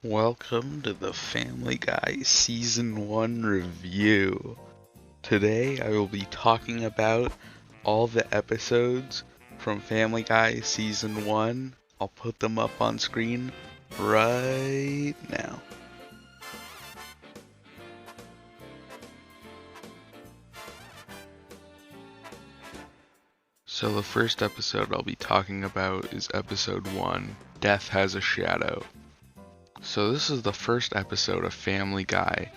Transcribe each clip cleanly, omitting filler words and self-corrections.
Welcome to the Family Guy Season 1 review. Today I will be talking about all the episodes from Family Guy Season 1. I'll put them up on screen right now. So the first episode I'll be talking about is episode 1, Death Has a Shadow. So this is the first episode of Family Guy,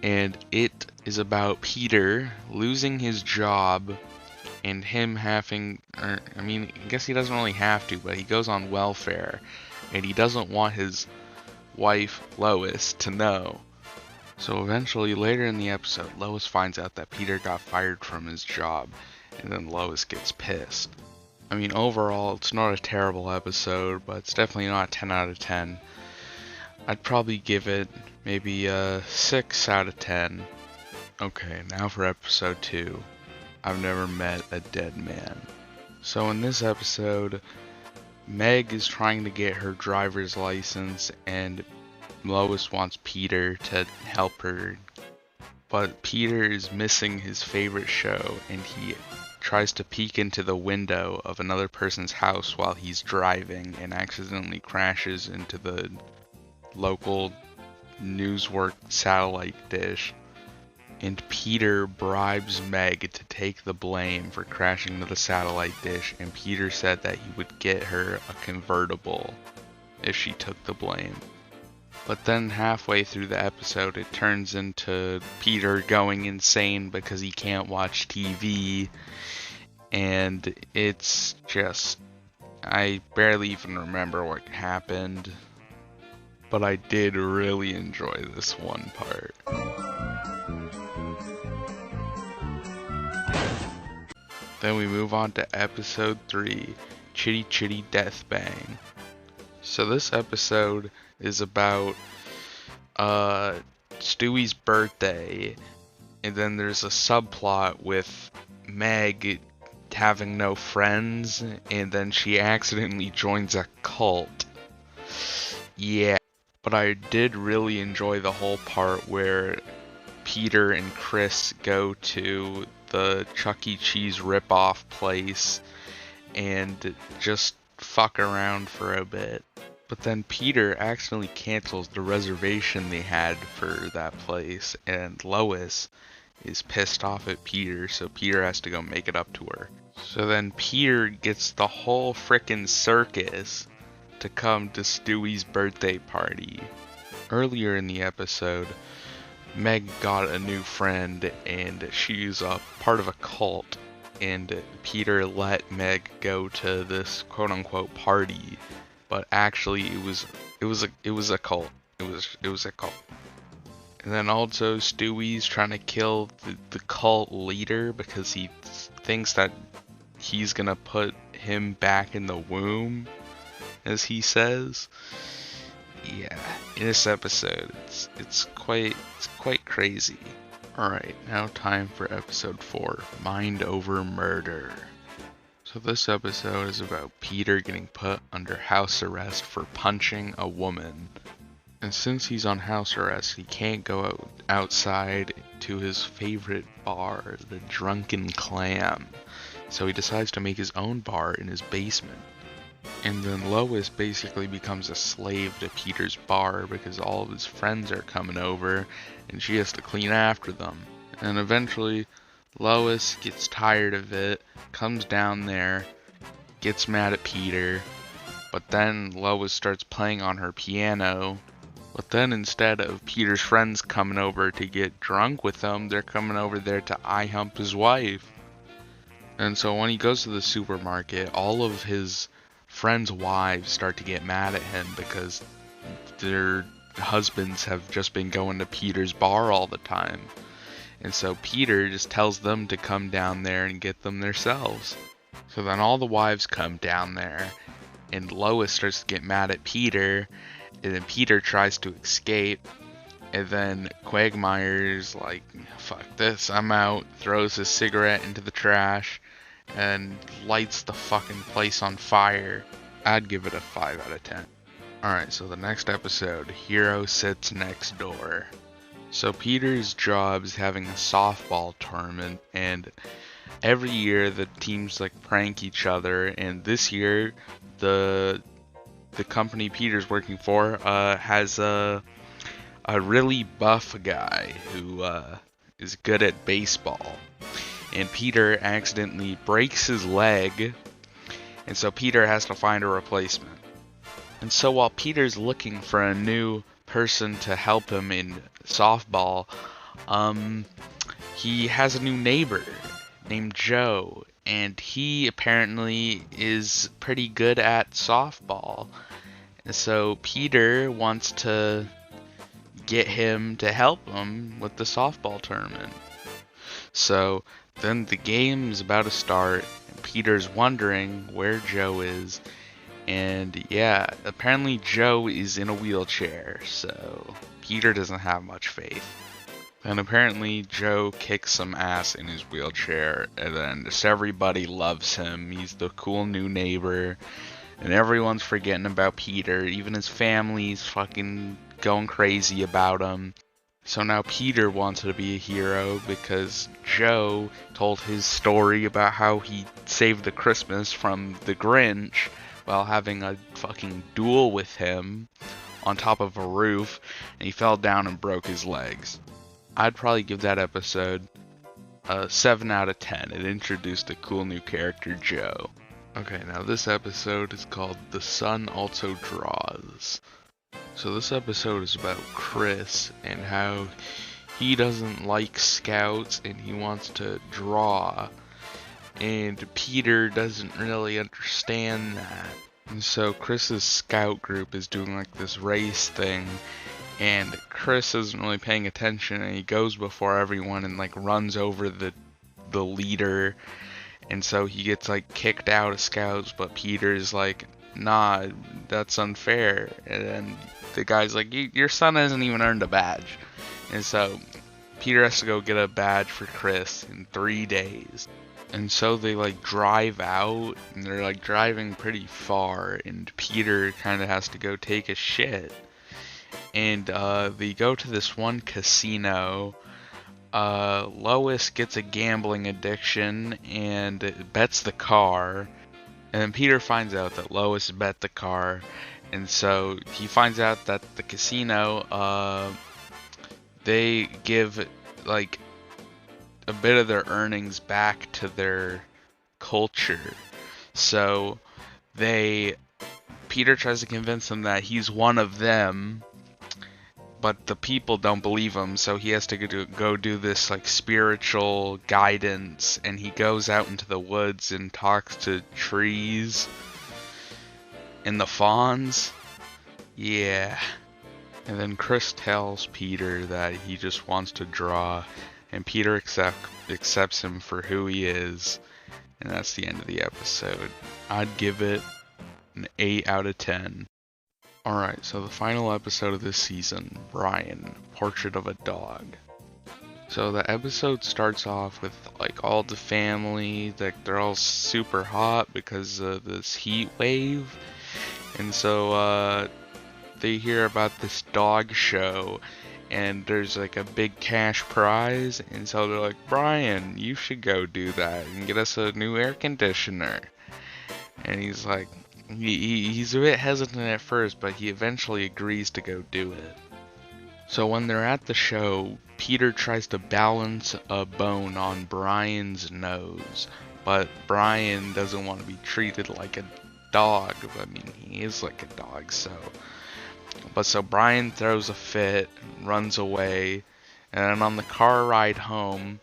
and it is about Peter losing his job and him having, I guess he doesn't really have to, but he goes on welfare, and he doesn't want his wife, Lois, to know. So eventually, later in the episode, Lois finds out that Peter got fired from his job, and then Lois gets pissed. Overall, it's not a terrible episode, but it's definitely not a 10 out of 10. I'd probably give it maybe a 6 out of 10. Okay, now for episode 2. I've never met a dead man. So in this episode, Meg is trying to get her driver's license and Lois wants Peter to help her. But Peter is missing his favorite show and he tries to peek into the window of another person's house while he's driving and accidentally crashes into the local newswork satellite dish, and Peter bribes Meg to take the blame for crashing into the satellite dish, and Peter said that he would get her a convertible if she took the blame. But then halfway through the episode it turns into Peter going insane because he can't watch TV, and it's just, I barely even remember what happened. But I did really enjoy this one part. Then we move on to episode 3, Chitty Chitty Death Bang. So this episode is about Stewie's birthday, and then there's a subplot with Meg having no friends, and then she accidentally joins a cult. Yeah. But I did really enjoy the whole part where Peter and Chris go to the Chuck E. Cheese ripoff place and just fuck around for a bit. But then Peter accidentally cancels the reservation they had for that place, and Lois is pissed off at Peter, so Peter has to go make it up to her. So then Peter gets the whole frickin' circus to come to Stewie's birthday party. Earlier in the episode, Meg got a new friend and she's a part of a cult, and Peter let Meg go to this quote-unquote party, but actually it was a cult. It was a cult. And then also Stewie's trying to kill the cult leader because he thinks that he's gonna put him back in the womb, as he says. Yeah, in this episode, it's quite crazy. Alright, now time for episode 4, Mind Over Murder. So this episode is about Peter getting put under house arrest for punching a woman. And since he's on house arrest, he can't go outside to his favorite bar, the Drunken Clam. So he decides to make his own bar in his basement. And then Lois basically becomes a slave to Peter's bar because all of his friends are coming over and she has to clean after them. And eventually Lois gets tired of it, comes down there, gets mad at Peter, but then Lois starts playing on her piano. But then instead of Peter's friends coming over to get drunk with him, they're coming over there to eye hump his wife. And so when he goes to the supermarket, all of his friends' wives start to get mad at him because their husbands have just been going to Peter's bar all the time. And so Peter just tells them to come down there and get them themselves. So then all the wives come down there and Lois starts to get mad at Peter, and then Peter tries to escape, and then Quagmire's like, fuck this, I'm out, throws his cigarette into the trash and lights the fucking place on fire. I'd give it a 5 out of 10. Alright, so the next episode, Hero Sits Next Door. So Peter's job is having a softball tournament, and every year the teams like prank each other, and this year the company Peter's working for has a really buff guy who is good at baseball. And Peter accidentally breaks his leg, and so Peter has to find a replacement. And so while Peter's looking for a new person to help him in softball, he has a new neighbor named Joe, and he apparently is pretty good at softball. And so Peter wants to get him to help him with the softball tournament. So then the game is about to start, and Peter's wondering where Joe is. And yeah, apparently Joe is in a wheelchair, so Peter doesn't have much faith. And apparently Joe kicks some ass in his wheelchair, and then just everybody loves him. He's the cool new neighbor, and everyone's forgetting about Peter. Even his family's fucking going crazy about him. So now Peter wants to be a hero because Joe told his story about how he saved the Christmas from the Grinch while having a fucking duel with him on top of a roof, and he fell down and broke his legs. I'd probably give that episode a 7 out of 10. It introduced a cool new character, Joe. Okay, now this episode is called The Sun Also Draws. So this episode is about Chris and how he doesn't like scouts and he wants to draw. And Peter doesn't really understand that. And so Chris's scout group is doing like this race thing, and Chris isn't really paying attention, and he goes before everyone and like runs over the leader, and so he gets like kicked out of scouts, but Peter's like, nah, that's unfair. And then the guy's like, your son hasn't even earned a badge. And so Peter has to go get a badge for Chris in 3 days. And so they like drive out, and they're like driving pretty far, and Peter kind of has to go take a shit. And they go to this one casino. Lois gets a gambling addiction and bets the car. And then Peter finds out that Lois bet the car. And so he finds out that the casino, they give like a bit of their earnings back to their culture. So Peter tries to convince them that he's one of them, but the people don't believe him, so he has to go do this like spiritual guidance, and he goes out into the woods and talks to trees and the fawns. Yeah. And then Chris tells Peter that he just wants to draw, and Peter accepts him for who he is, and that's the end of the episode. I'd give it an 8 out of 10. Alright, so the final episode of this season, Brian, Portrait of a Dog. So the episode starts off with like all the family, like they're all super hot because of this heat wave, and so they hear about this dog show, and there's like a big cash prize, and so they're like, Brian, you should go do that and get us a new air conditioner. And he's like, he's a bit hesitant at first, but he eventually agrees to go do it. So when they're at the show, Peter tries to balance a bone on Brian's nose, but Brian doesn't want to be treated like a dog. I mean, he is like a dog, so Brian throws a fit, runs away, and then on the car ride home,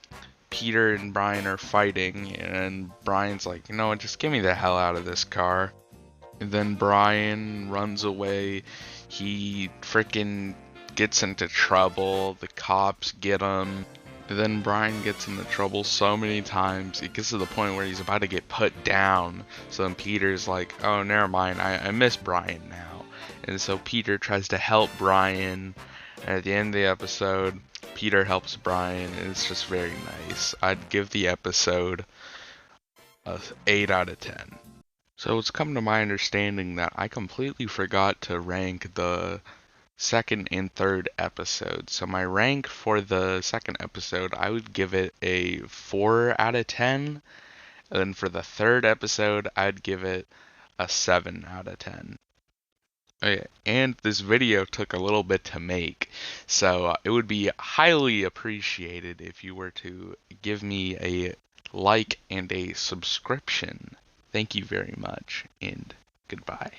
Peter and Brian are fighting, and Brian's like, you know what, just get me the hell out of this car. And then Brian runs away, he freaking gets into trouble, the cops get him, and then Brian gets into trouble so many times, it gets to the point where he's about to get put down, so then Peter's like, oh, never mind, I miss Brian now. And so Peter tries to help Brian, and at the end of the episode, Peter helps Brian, and it's just very nice. I'd give the episode a 8 out of 10. So it's come to my understanding that I completely forgot to rank the second and third episode. So my rank for the second episode, I would give it a 4 out of 10. And then for the third episode, I'd give it a 7 out of 10. Okay, and this video took a little bit to make, so it would be highly appreciated if you were to give me a like and a subscription. Thank you very much, and goodbye.